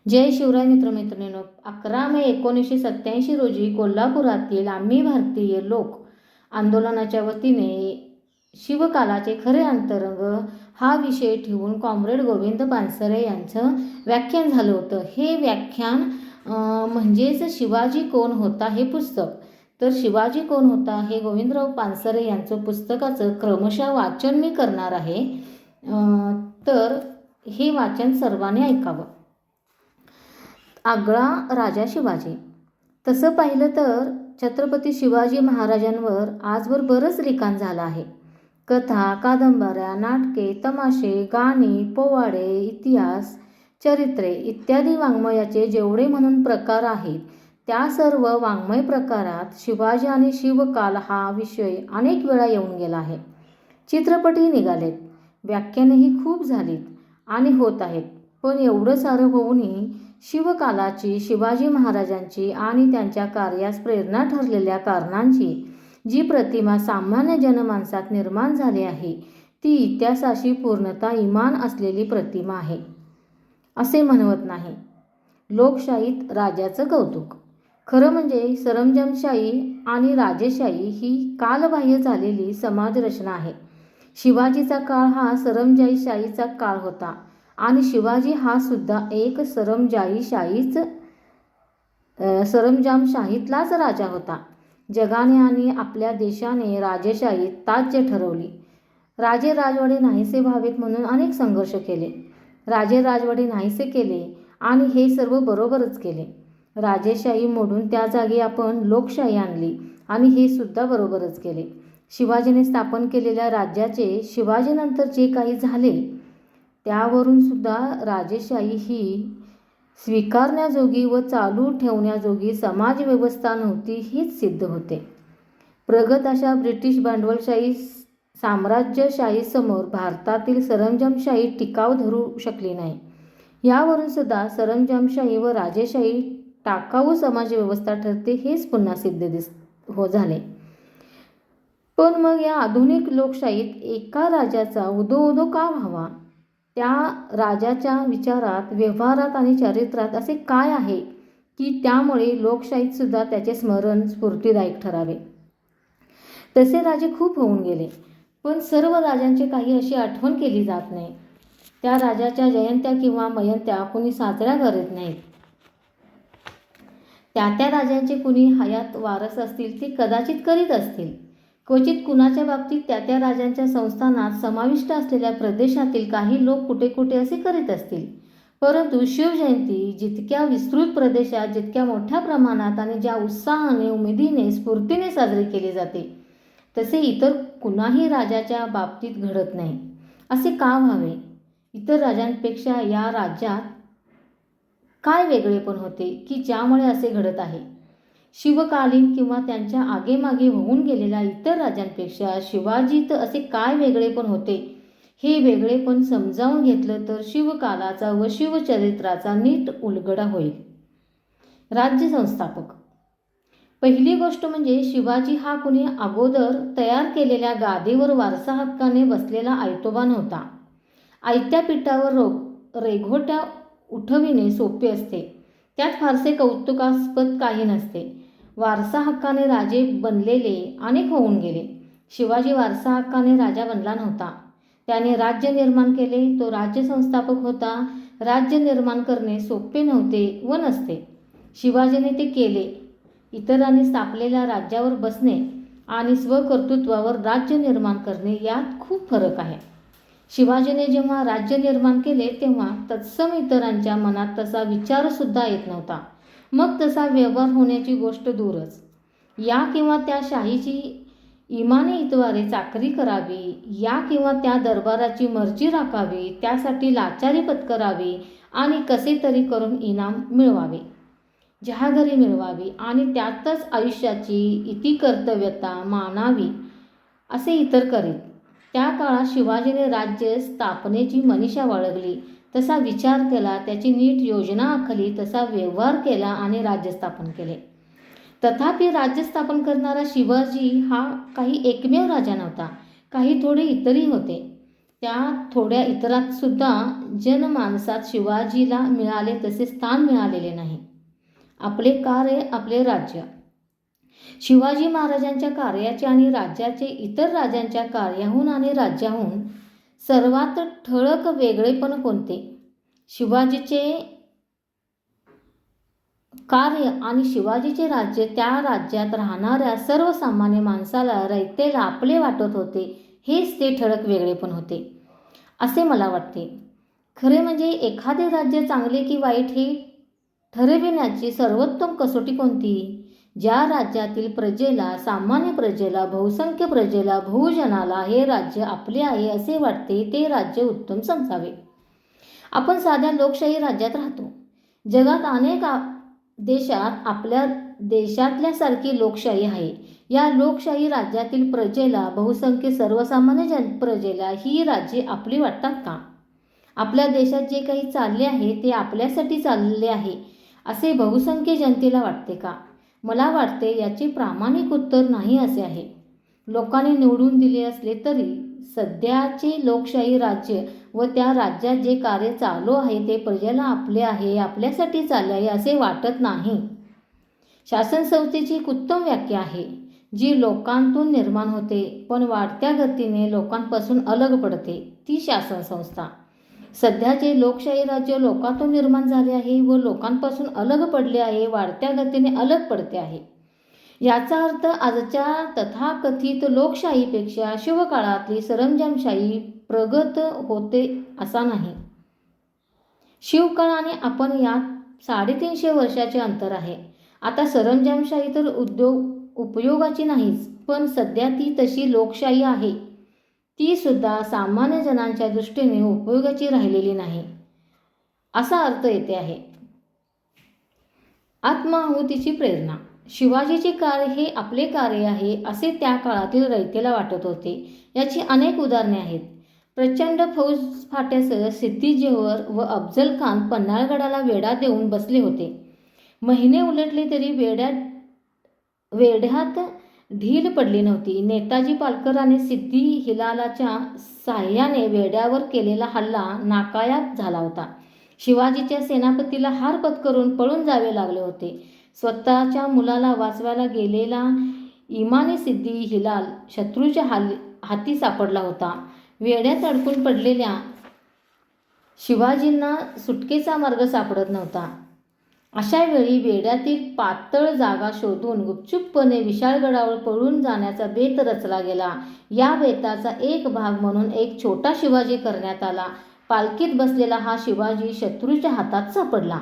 जय शिवराय मित्रमैत्रिणींनो, 11 मे 1987 रोजी कोल्हापुरातील आम्ही भारतीय लोक आंदोलनाच्या वतीने शिवकालाचे खरे अंतरंग हा विषय ठेवून कॉम्रेड गोविंद पानसरे यांचं व्याख्यान झालं होतं. हे व्याख्यान म्हणजेच शिवाजी कोण होता हे पुस्तक. तर शिवाजी कोण होता हे गोविंदराव पानसरे यांचं पुस्तकाचं क्रमशः वाचन मी करणार आहे. तर हे वाचन सर्वांनी ऐकावं. आगळा राजा शिवाजी. तसं पाहिलं तर छत्रपती शिवाजी महाराजांवर आजवर बरंच लिखाण झालं आहे. कथा, कादंबऱ्या, नाटके, तमाशे, गाणी, पोवाडे, इतिहास, चरित्रे इत्यादी वाङ्मयाचे जेवढे म्हणून प्रकार आहेत त्या सर्व वाङ्मय प्रकारात शिवाजी आणि शिवकाल हा विषय अनेक वेळा येऊन गेला आहे. चित्रपटही निघालेत, व्याख्यानंही खूप झालीत आणि होत आहेत. पण एवढं सारं होऊनही शिवकालाची, शिवाजी महाराजांची आणि त्यांच्या कार्यास प्रेरणा ठरलेल्या कारणांची जी प्रतिमा सामान्य जनमानसात निर्माण झाली आहे ती इतिहासाशी पूर्णतः इमान असलेली प्रतिमा आहे असे म्हणवत नाही. लोकशाहीत राजाचं कौतुक. खरं म्हणजे सरंजामशाही आणि राजेशाही ही कालबाह्य झालेली समाजरचना आहे. शिवाजीचा काळ हा सरंजामशाहीचा काळ होता आणि शिवाजी हा सुद्धा एक सरंजामशाहीतलाच राजा होता. जगाने आणि आपल्या देशाने राजेशाही ताज्य ठरवली. राजे राजवाडे नाहीसे व्हावेत म्हणून अनेक संघर्ष केले. राजे राजवाडे नाहीसे केले आणि हे सर्व बरोबरच केले. राजेशाही मोडून त्या जागी आपण लोकशाही आणली आणि हे सुद्धा बरोबरच केले. शिवाजीने स्थापन केलेल्या राज्याचे शिवाजीनंतर जे काही झाले त्यावरून सुद्धा राजेशाही ही स्वीकारण्याजोगी व चालू ठेवण्याजोगी समाजव्यवस्था नव्हती हेच सिद्ध होते. प्रगत अशा ब्रिटिश भांडवलशाही साम्राज्यशाहीसमोर भारतातील सरंजामशाही टिकाव धरू शकली नाही. यावरून सुद्धा सरंजामशाही व राजेशाही टाकाऊ समाजव्यवस्था ठरते हेच पुन्हा सिद्ध झाले. पण मग या आधुनिक लोकशाहीत एका राजाचा उदो का व्हावा? त्या राजाच्या विचारात, व्यवहारात आणि चारित्र्यात असे काय आहे की त्यामुळे लोकशाहीत सुद्धा त्याचे स्मरण स्फूर्तिदायक ठरावे? तसे राजे खूप होऊन गेले, पण सर्व राजांची काही अशी आठवण केली जात नाही. त्या राजाच्या जयंत्या किंवा मयंत्या कुणी साजऱ्या करीत नाहीत. त्या राजांचे कुणी हयात वारस असतील ते कदाचित करीत असतील. क्वचित कुणाच्या बाबतीत त्या राजांच्या संस्थानात समाविष्ट असलेल्या प्रदेशातील काही लोक कुठे असे करीत असतील. परंतु शिवजयंती जितक्या विस्तृत प्रदेशात, जितक्या मोठ्या प्रमाणात आणि ज्या उत्साहाने, उमेदीने, स्फूर्तीने साजरी केली जाते तसे इतर कुणाही राजाच्या बाबतीत घडत नाही. असे का व्हावे? इतर राजांपेक्षा या राज्यात काय वेगळेपण होते की ज्यामुळे असे घडत आहे? शिवकालीन किंवा त्यांच्या आगेमागे होऊन गेलेल्या इतर राजांपेक्षा शिवाजीत असे काय वेगळेपण होते? हे वेगळेपण समजावून घेतलं तर शिवकालाचा व शिवचरित्राचा नीट उलगडा होईल. राज्य संस्थापक. पहिली गोष्ट म्हणजे शिवाजी हा कुणी अगोदर तयार केलेल्या गादीवर वारसा हक्काने बसलेला आयतोबा नव्हता. आयत्या पिठावर रेघोट्या उठविणे सोपे असते, त्यात फारसे कौतुकास्पद काही नसते. वारसा हक्काने राजे बनलेले अनेक होऊन गेले. शिवाजी वारसा हक्काने राजा बनला नव्हता. त्याने राज्य निर्माण केले. तो राज्य संस्थापक होता. राज्य निर्माण करणे सोपे नव्हते व नसते. शिवाजीने ते केले. इतरांनी स्थापलेल्या राज्यावर बसणे आणि स्वकर्तृत्वावर राज्य निर्माण करणे यात खूप फरक आहे. शिवाजीने जेव्हा राज्य निर्माण केले तेव्हा तत्सम इतरांच्या मनात तसा विचारसुद्धा येत नव्हता. मग तसा व्यवहार होण्याची गोष्ट दूरच. या किंवा त्या शाहीची इमानी इतवारे चाकरी करावी, या किंवा त्या दरबाराची मर्जी राखावी, त्यासाठी लाचारी पत्करावी आणि कसे तरी करून इनाम मिळवावे, जहागिरी मिळवावी आणि त्यातच आयुष्याची इतिकर्तव्यता मानावी असे इतर करीत. त्या काळात शिवाजीने राज्य स्थापनेची मनीषा बाळगली, तसा विचार केला, त्याची नीट योजना आखली, तसा व्यवहार केला आणि राज्य स्थापन केले. तथापि राज्य स्थापन करणारा शिवाजी हा काही एकमेव राजा नव्हता. काही थोडे इतरही होते. त्या थोड्या इतरात सुद्धा जनमानसात शिवाजीला मिळाले तसे स्थान मिळालेले नाही. आपले कार्य, आपले राज्य. शिवाजी महाराजांच्या कार्याचे आणि राज्याचे इतर राजांच्या कार्याहून आणि राज्याहून सर्वात ठळक वेगळेपण कोणते? शिवाजीचे कार्य आणि शिवाजीचे राज्य त्या राज्यात राहणाऱ्या सर्वसामान्य माणसाला, रयतेला आपले वाटत होते. हेच ते ठळक वेगळेपण होते असे मला वाटते. खरे म्हणजे एखादे राज्य चांगले की वाईट हे ठरविण्याची सर्वोत्तम कसोटी कोणती? ज्या राज्यातील प्रजेला, सामान्य प्रजेला, बहुसंख्य प्रजेला, बहुजनाला हे राज्य आपले आहे असे वाटते ते राज्य उत्तम समजावे. आपण साध्या लोकशाही राज्यात राहतो. जगात अनेक देशात आपल्या देशातल्यासारखी लोकशाही आहे. या लोकशाही राज्यातील प्रजेला, बहुसंख्य सर्वसामान्य प्रजेला ही राज्ये आपली वाटतात का? आपल्या देशात जे काही चालले आहे ते आपल्यासाठी चालले आहे असे बहुसंख्य जनतेला वाटते का? मला वाटते याचे प्रामाणिक उत्तर नाही असे आहे. लोकांनी निवडून दिले असले तरी सध्याचे लोकशाही राज्य व त्या राज्यात जे कार्य चालू आहे ते प्रजेला आपले आहे, आपल्यासाठी चालले आहे असे वाटत नाही. शासन संस्थेची एक उत्तम व्याख्या आहे जी लोकांतून निर्माण होते पण वाढत्या गतीने लोकांपासून अलग पडते, ती शासन संस्था. सध्याचे लोकशाही राज्य लोकांतून निर्माण झाले आहे व लोकांपासून अलग पडले आहे, वाढत्या गतीने अलग पडते आहे. याचा अर्थ आजच्या तथाकथित लोकशाहीपेक्षा शिवकाळातली सरंजामशाही प्रगत होते असा नाही. शिवकाळ आणि आपण यात 350 वर्षाचे अंतर आहे. आता सरंजामशाही तर उपयोगाची नाहीच, पण सध्या ती तशी लोकशाही आहे ती सुद्धा सामान्य जणांच्या दृष्टीने उपयोगाची राहिलेली नाही असा अर्थ येते आहे. आत्माहुतीची प्रेरणा. शिवाजीचे कार्य हे आपले कार्य आहे असे त्या काळातील रयतेला वाटत होते. याची अनेक उदाहरणे आहेत. प्रचंड फौजफाट्यासह सिद्दी जोहर व अफजल खान पन्हाळगडाला वेढा देऊन बसले होते. महिने उलटले तरी वेढ्यात ढील पडली नव्हती. नेताजी पालकराने सिद्दी हिलालाच्या साह्याने वेढ्यावर केलेला हल्ला नाकायाब झाला होता. शिवाजीच्या सेनापतीला हार पत्करून पळून जावे लागले होते. स्वतःच्या मुलाला वाचवायला गेलेला इमानी सिद्दी हिलाल शत्रूच्या हाती सापडला होता. वेढ्यात अडकून पडलेल्या शिवाजींना सुटकेचा मार्ग सापडत नव्हता. अशा वेळी वेढ्यातील पातळ जागा शोधून गुपचूपपणे विशाळगडावर पळून जाण्याचा बेत रचला गेला. या बेताचा एक भाग म्हणून एक छोटा शिवाजी करण्यात आला. पालखीत बसलेला हा शिवाजी शत्रूच्या हातात सापडला.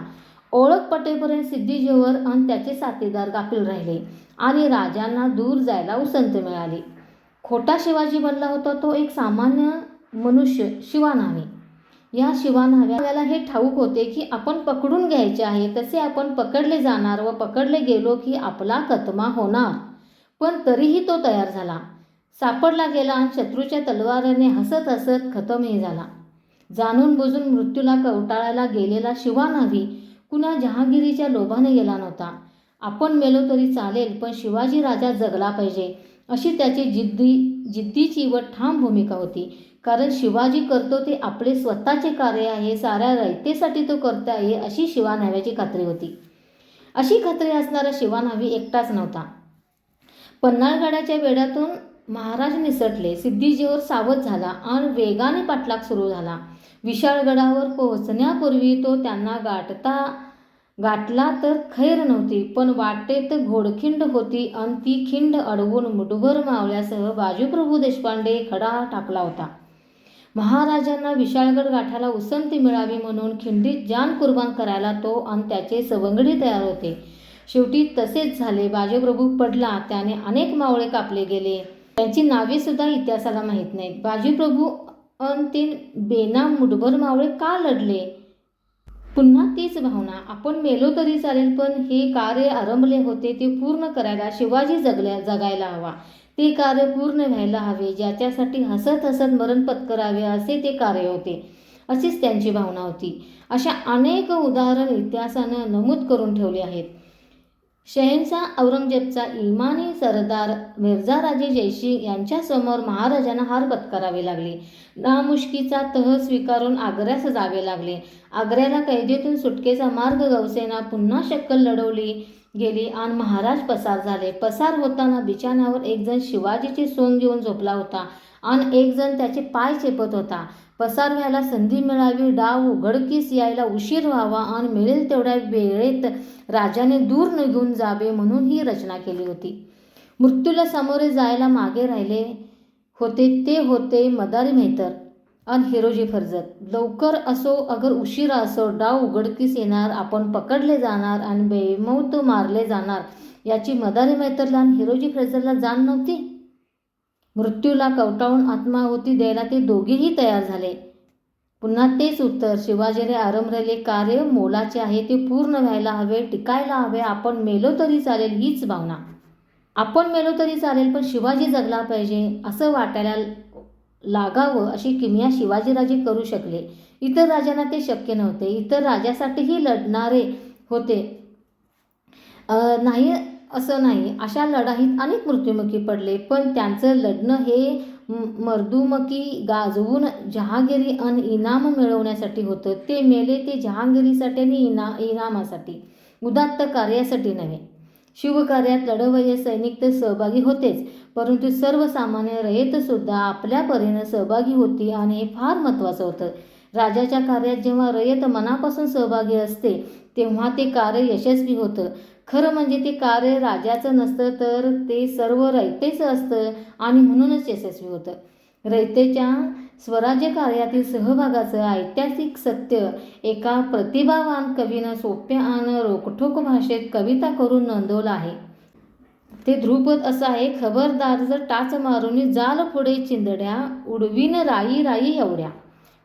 ओळख पटेपर्यंत सिद्दी जोहर आणि त्याचे साथीदार गाफील राहिले आणि राजांना दूर जायला उसंत मिळाली. खोटा शिवाजी बनला होता तो एक सामान्य मनुष्य, शिवानावे. या शिवानाव्याला हे ठाऊक होते की आपण पकडून घ्यायचे आहे, तसे आपण पकडले जाणार व पकडले गेलो की आपला कतमा होणार. पण तरीही तो तयार झाला, सापडला गेला आणि शत्रूच्या तलवारीने हसत हसत खतमही झाला. जाणून बुजून मृत्यूला कवटाळायला गेलेला शिवानावी कुणा जहांगीरीच्या लोभाने गेला नव्हता. आपण मेलो तरी चालेल पण शिवाजी राजा जगला पाहिजे अशी त्याची जिद्दीची व ठाम भूमिका होती. कारण शिवाजी करतो ते आपले स्वतःचे कार्य आहे, साऱ्या रयतेसाठी तो करतो आहे अशी शिवानाव्याची खात्री होती. अशी खात्री असणारा शिवानावी एकटाच नव्हता. पन्हाळगडाच्या वेढ्यातून महाराज निसटले. सिद्दी जोहर सावध झाला आणि वेगाने पाठलाग सुरू झाला. विशाळगडावर पोहोचण्यापूर्वी तो त्यांना गाठला तर खैर नव्हती, पण वाटेत घोडखिंड होती आणि ती खिंड अडवून मुठभर मावळ्यासह बाजीप्रभू देशपांडे खडा टाकला होता. महाराजांना विशाळगड गाठायला उसंती मिळावी म्हणून खिंडीत जान कुर्बान करायला तो आणि त्याचे सवंगडी तयार होते. शेवटी तसेच झाले. बाजीप्रभू पडला, त्याने अनेक मावळे कापले गेले. त्यांची नावे सुद्धा इतिहासाला माहीत नाहीत. बाजीप्रभू आणि ते बेनाम मुठभर मावळे का लढले? पुन्हा तीच भावना, आपण मेलो तरी चालेल पण हे कार्य आरंभले होते ते पूर्ण करायला शिवाजी जगायला हवा. ते कार्य पूर्ण व्हायला हवे, ज्याच्यासाठी हसत हसत मरण पत्करावे असे ते कार्य होते, अशीच त्यांची भावना होती. अशा अनेक उदाहरण इतिहासानं नमूद करून ठेवले आहेत. शहेनशाह औरंगजेबचा इमानी सरदार मिर्झा राजे जयसिंग यांच्यासमोर महाराजांना हार पत्करावी लागली. नामुष्कीचा तह स्वीकारून आग्र्यास जावे लागले. आग्र्याला कैदेतून सुटकेचा मार्ग गवसेना पुन्हा शक्कल लढवली गेली आणि महाराज पसार झाले. पसार होताना बिछाण्यावर एक जण शिवाजीची सोंग घेऊन झोपला होता आणि एक जण त्याचे पाय चेपत होता. पसार व्हायला संधी मिळावी, डाव उघडकीस यायला उशीर व्हावा आणि मिळेल तेवढ्या वेळेत राजाने दूर निघून जावे म्हणून ही रचना केली होती. मृत्यूला सामोरे जायला मागे राहिले होते ते होते मदारी मेहतर आणि हिरोजी फर्जत. लवकर असो अगर उशिरा असो, डाव उघडकीस येणार, आपण पकडले जाणार आणि बेमौत मारले जाणार याची मदारी मेहतरला आणि हिरोजी फर्जतला जाण नव्हती. मृत्यूला कवटाळून आत्माहुती द्यायला ते दोघेही तयार झाले. पुन्हा तेच उत्तर, शिवाजीने आरंभलेले कार्य मोलाचे आहे, ते पूर्ण व्हायला हवे, टिकायला हवे. आपण मेलो तरी चालेल हीच भावना. आपण मेलो तरी चालेल पण शिवाजी जगला पाहिजे असं वाटायला लागावं अशी किमया शिवाजीराजे करू शकले. इतर राजांना ते शक्य नव्हते. इतर राजासाठीही लढणारे होते नाही असं नाही. अशा लढाईत अनेक मृत्युमुखी पडले, पण त्यांचं लढणं हे मर्दुमकी गाजवून जहागिरी आणि इनाम मिळवण्यासाठी होतं. ते मेले ते जहागिरीसाठी आणि इनामासाठी, उदात्त कार्यासाठी नव्हे. शिवकार्यात लढवय्ये सैनिक तर सहभागी होतेच, परंतु सर्वसामान्य रयतसुद्धा आपल्या परीने सहभागी होती आणि हे फार महत्त्वाचं होतं. राजाच्या कार्यात जेव्हा रयत मनापासून सहभागी असते तेव्हा ते कार्य यशस्वी होतं. खरं म्हणजे ते कार्य राजाचं नसतं तर ते सर्व रयतेचं असतं आणि म्हणूनच यशस्वी होतं. रयतेच्या स्वराज्य कार्यातील सहभागाचं ऐतिहासिक सत्य एका प्रतिभावान कवीनं सोप्या आणि रोखठोक भाषेत कविता करून नोंदवलं आहे. ते ध्रुपद असं आहे, खबरदार जर टाच मारून जाल पुढे चिंधड्या, उडवीन राई राई एवढ्या.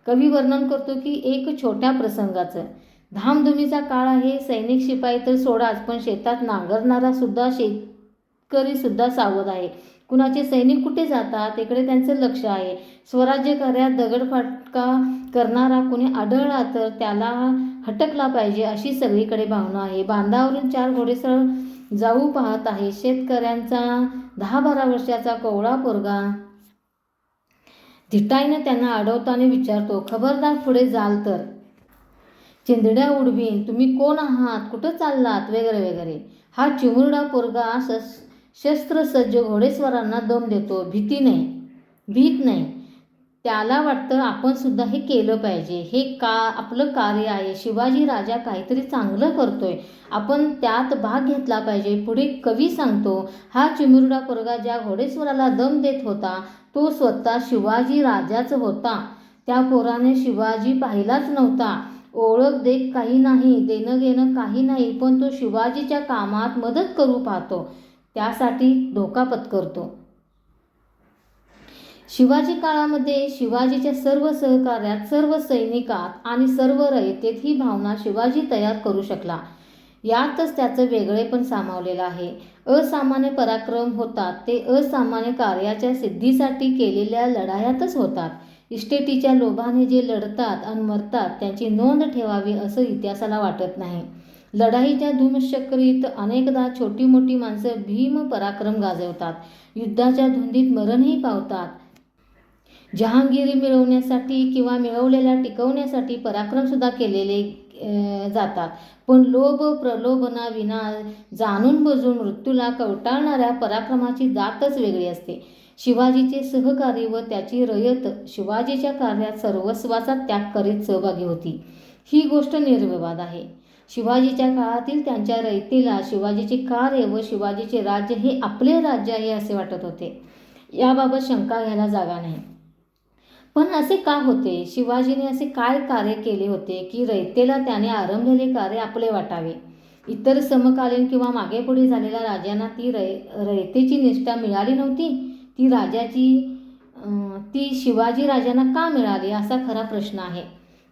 कवी वर्णन करतो की एक छोट्या प्रसंगाचं. धामधुमीचा काळ आहे. सैनिक शिपाई तर सोडाच, पण शेतात नांगरणारा सुद्धा शेतकरी सुद्धा सावध आहे. कुणाचे सैनिक कुठे जातात इकडे त्यांचं लक्ष आहे. स्वराज्य कार्यात दगडफटका करणारा कुणी आढळला तर त्याला हटकला पाहिजे अशी सगळीकडे भावना आहे. बांधावरून 4 घोडेस्वार जाऊ पाहत आहे. शेतकऱ्यांचा 10-12 वर्षाचा कोवळा पोरगा धिटाईनं त्यांना अडवताना विचारतो, खबरदार पुढे जाल तर चिंधड्या उडवीन, तुम्ही कोण आहात, कुठं चाललात वगैरे वगैरे. हा चिमुरडा पोरगा शस्त्रसज्ज घोडेस्वारांना दम देतो. भीत नाही. त्याला वाटतं आपण सुद्धा हे केलं पाहिजे, हे आपलं कार्य आहे. शिवाजी राजा काहीतरी चांगलं करतोय, आपण त्यात भाग घेतला पाहिजे. पुढे कवी सांगतो, हा चिमुरडा पोरगा ज्या घोडेस्वाराला दम देत होता तो स्वतः शिवाजी राजाच होता. त्या पोराने शिवाजी पाहिलाच नव्हता. ओळख देख काही नाही, देणं घेणं काही नाही, पण तो शिवाजीच्या कामात मदत करू पाहतो, त्यासाठी धोका पत्करतो. शिवाजी काळामध्ये शिवाजीच्या सर्व सहकार्यात, सर्व सैनिकात आणि सर्व रयतेत ही भावना शिवाजी तयार करू शकला. यातच त्याचं वेगळेपण सामावलेलं आहे. असामान्य पराक्रम होतात ते असामान्य कार्याच्या सिद्धीसाठी केलेल्या लढायातच होतात. इस्टेटीच्या लोभाने जे लढतात आणि मरतात त्यांची नोंद ठेवावी असं इतिहासाला वाटत नाही. लढाईच्या धूमश्चक्रीत अनेकदा छोटी मोठी माणसं भीम पराक्रम गाजवतात, युद्धाच्या धुंदीत मरणही पावतात. जहांगीरी मिळवण्यासाठी किंवा मिळवलेल्या टिकवण्यासाठी पराक्रमसुद्धा केलेले जातात, पण लोभ प्रलोभनाविना जाणून बुजून मृत्यूला कवटाळणाऱ्या पराक्रमाची जातच वेगळी असते. शिवाजीचे सहकारी व त्याची रयत शिवाजीच्या कार्यात सर्वस्वाचा त्याग करीत सहभागी होती, ही गोष्ट निर्विवाद आहे. शिवाजीच्या काळातील त्यांच्या रयतेला शिवाजीचे कार्य व शिवाजीचे राज्य हे आपले राज्य आहे असे वाटत होते. याबाबत शंका घ्यायला जागा नाही. पण असे का होते? शिवाजीने असे काय कार्य केले होते की रयतेला त्याने आरंभलेले कार्य आपले वाटावे? इतर समकालीन किंवा मागेपुढे झालेल्या राजांना ती रयतेची निष्ठा मिळाली नव्हती. ती शिवाजी राजांना का मिळाली असा खरा प्रश्न आहे.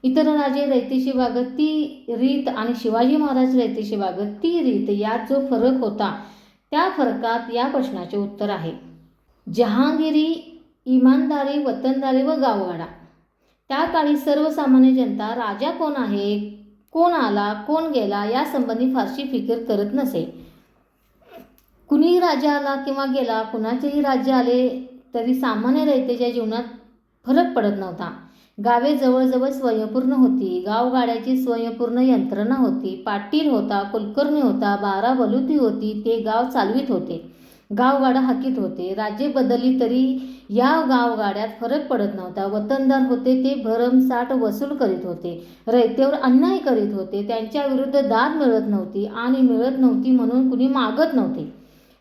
इतर राजे रयतेशी वागत ती रीत आणि शिवाजी महाराज रयतेशी वागत ती रीत यात जो फरक होता त्या फरकात या प्रश्नाचे उत्तर आहे. जहांगीरी, इमानदारी, वतनदारी व गावगाडा. त्या काळी सर्वसामान्य जनता राजा कोण आहे, कोण आला, कोण गेला यासंबंधी फारशी फिकीर करत नसे. कुणीही राजा आला किंवा गेला, कुणाचेही राज्य आले तरी सामान्य रयतेच्या जीवनात फरक पडत नव्हता. गावे जवळजवळ स्वयंपूर्ण होती. गावगाड्याची स्वयंपूर्ण यंत्रणा होती. पाटील होता, कुलकर्णी होता, 12 बलुती होती. ते गाव चालवित होते, गावगाडा हाकीत होते. राज्ये बदलली तरी या गावगाड्यात फरक पडत नव्हता. वतनदार होते ते भरमसाठ वसूल करीत होते, रयतेवर अन्याय करीत होते. त्यांच्या विरुद्ध दाद मिळत नव्हती आणि मिळत नव्हती म्हणून कुणी मागत नव्हते.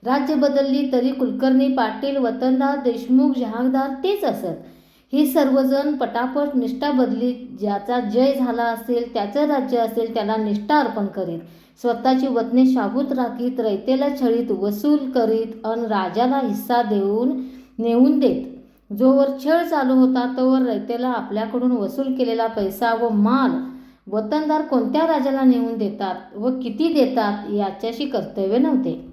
राज्य बदलली तरी कुलकर्णी, पाटील, वतनदार, देशमुख, जहागदार तेच असत. हे सर्वजण पटापट निष्ठा बदलीत. ज्याचा जय झाला असेल, त्याचं राज्य असेल, त्याला निष्ठा अर्पण करीत. स्वतःची वतने शाबूत राखीत, रयतेला छळीत, वसूल करीत अन राजाला हिस्सा नेऊन देत. जोवर छळ चालू होता तोवर रयतेला आपल्याकडून वसूल केलेला पैसा व माल वतनदार कोणत्या राजाला नेऊन देतात व किती देतात याच्याशी कर्तव्य नव्हते.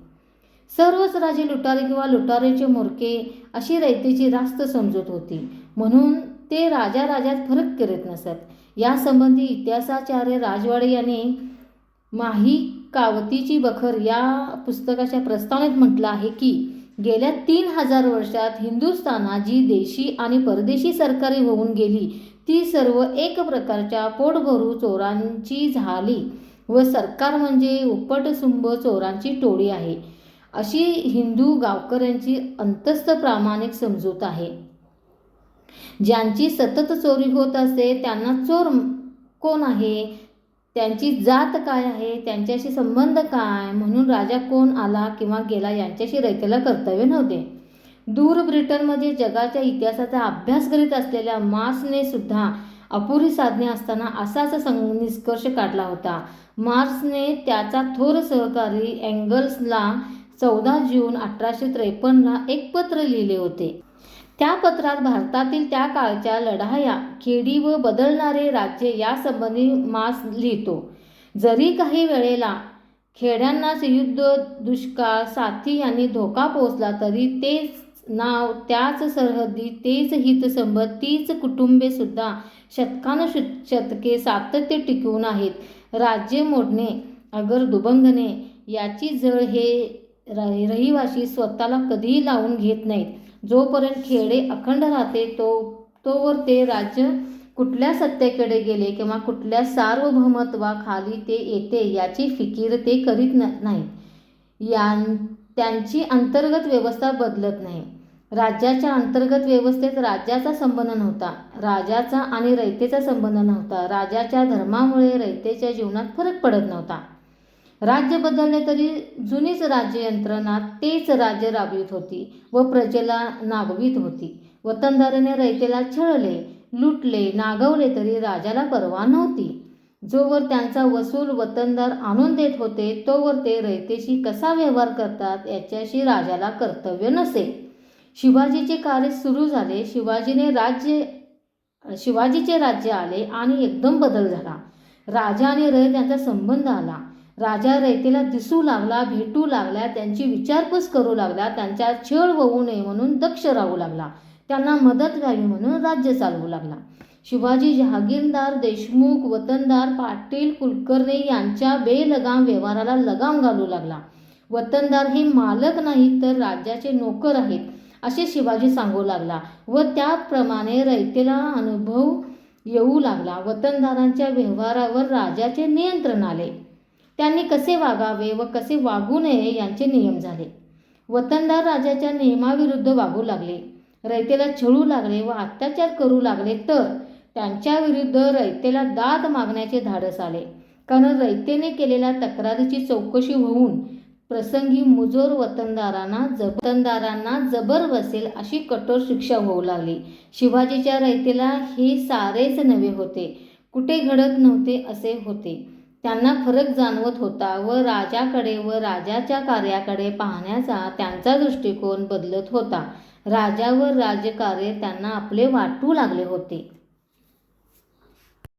सर्वच राजे लुटारे किंवा लुटारेचे मोरके अशी रयतेची रास्त समजूत होती, म्हणून ते राजात फरक करीत नसत. यासंबंधी इतिहासाचार्य राजवाडे यांनी माही कावतीची बखर या पुस्तकाच्या प्रस्तावनेत म्हटलं आहे की गेल्या 3000 वर्षात हिंदुस्थानात जी देशी आणि परदेशी सरकारी होऊन गेली ती सर्व एक प्रकारच्या पोटभरू चोरांची झाली व सरकार म्हणजे उपटसुंभ चोरांची टोळी आहे, अशी हिंदू गावकऱ्यांची अंतस्थ प्रामाणिक समजूत आहे. ज्यांची सतत चोरी होत असे त्यांना चोर कोण आहे, त्यांची जात काय आहे, त्यांच्याशी संबंध काय, म्हणून राजा कोण आला किंवा गेला यांच्याशी रयतेला कर्तव्य नव्हते. दूर ब्रिटनमध्ये जगाच्या इतिहासाचा अभ्यास करीत असलेल्या मार्क्सने सुद्धा अपुरी साधने असताना असाच निष्कर्ष काढला होता. मार्क्सने त्याचा थोर सहकारी एंगल्सला 14 जून 1853 एक पत्र लिहिले होते. त्या पत्रात भारतातील त्या काळच्या लढाया, खेडी व बदलणारे राज्य यासंबंधी मार्क्स लिहितो. जरी काही वेळेला खेड्यांनाच युद्ध, दुष्काळ, साथी यांनी धोका पोहोचला तरी तेच नाव, त्याच सरहद्दी, तेच हितसंबंध, तीच कुटुंबे सुद्धा शतकानुशतके सातत्य टिकवून आहेत. राज्य मोडणे अगर दुभंगणे याची जळ हे रहिवासी स्वतःला कधीही लावून घेत नाहीत. जोपर्यंत खेडे अखंड राहते तोवर ते राज्य कुठल्या सत्तेकडे गेले किंवा कुठल्या सार्वभौमत्वाखाली ते येते याची फिकीर ते करीत नाहीत. त्यांची अंतर्गत व्यवस्था बदलत नाही. राज्याच्या अंतर्गत व्यवस्थेत राज्याचा संबंध नव्हता, राजाचा आणि रयतेचा संबंध नव्हता. राजाच्या धर्मामुळे रयतेच्या जीवनात फरक पडत नव्हता. राज्य बदलले तरी जुनीच राज्य यंत्रणा तेच राज्य राबवित होती व प्रजेला नागवित होती. वतनदाराने रयतेला छळले, लुटले, नागवले तरी राजाला पर्वा नव्हती. जोवर त्यांचा वसूल वतनदार आणून देत होते तोवर ते रयतेशी कसा व्यवहार करतात याच्याशी राजाला कर्तव्य नसे. शिवाजीचे कार्य सुरू झाले. शिवाजीचे राज्य आले आणि एकदम बदल झाला. राजा आणि रयत यांचा संबंध आला. राजा रयतेला दिसू लागला, भेटू लागला, त्यांची विचारपूस करू लागला, त्यांचा छळ होऊ नये म्हणून दक्ष राहू लागला, त्यांना मदत व्हावी म्हणून राज्य चालवू लागला. शिवाजी जहागीरदार, देशमुख, वतनदार, पाटील, कुलकर्णी यांच्या बेलगाम व्यवहाराला लगाम घालू लागला. वतनदार हे मालक नाहीत तर राज्याचे नोकर आहेत असे शिवाजी सांगू लागला व त्याप्रमाणे रयतेला अनुभव येऊ लागला. वतनदारांच्या व्यवहारावर राजाचे नियंत्रण आले. त्यांनी कसे वागावे व कसे वागू नये यांचे नियम झाले. वतनदार राजाच्या नियमाविरुद्ध वागू लागले, रयतेला छळू लागले व अत्याचार करू लागले तर त्यांच्या विरुद्ध रयतेला दाद मागण्याचे धाडस आले. कारण रयतेने केलेल्या तक्रारीची चौकशी होऊन प्रसंगी मुजोर वतनदारांना जबर बसेल अशी कठोर शिक्षा होऊ लागली. शिवाजीच्या रयतेला हे सारेच नवे होते, कुठे घडत नव्हते असे होते. त्यांना फरक जाणवत होता व राजाकडे व राजाच्या कार्याकडे पाहण्याचा त्यांचा दृष्टिकोन बदलत होता. राजा व राजकार्य त्यांना आपले वाटू लागले होते.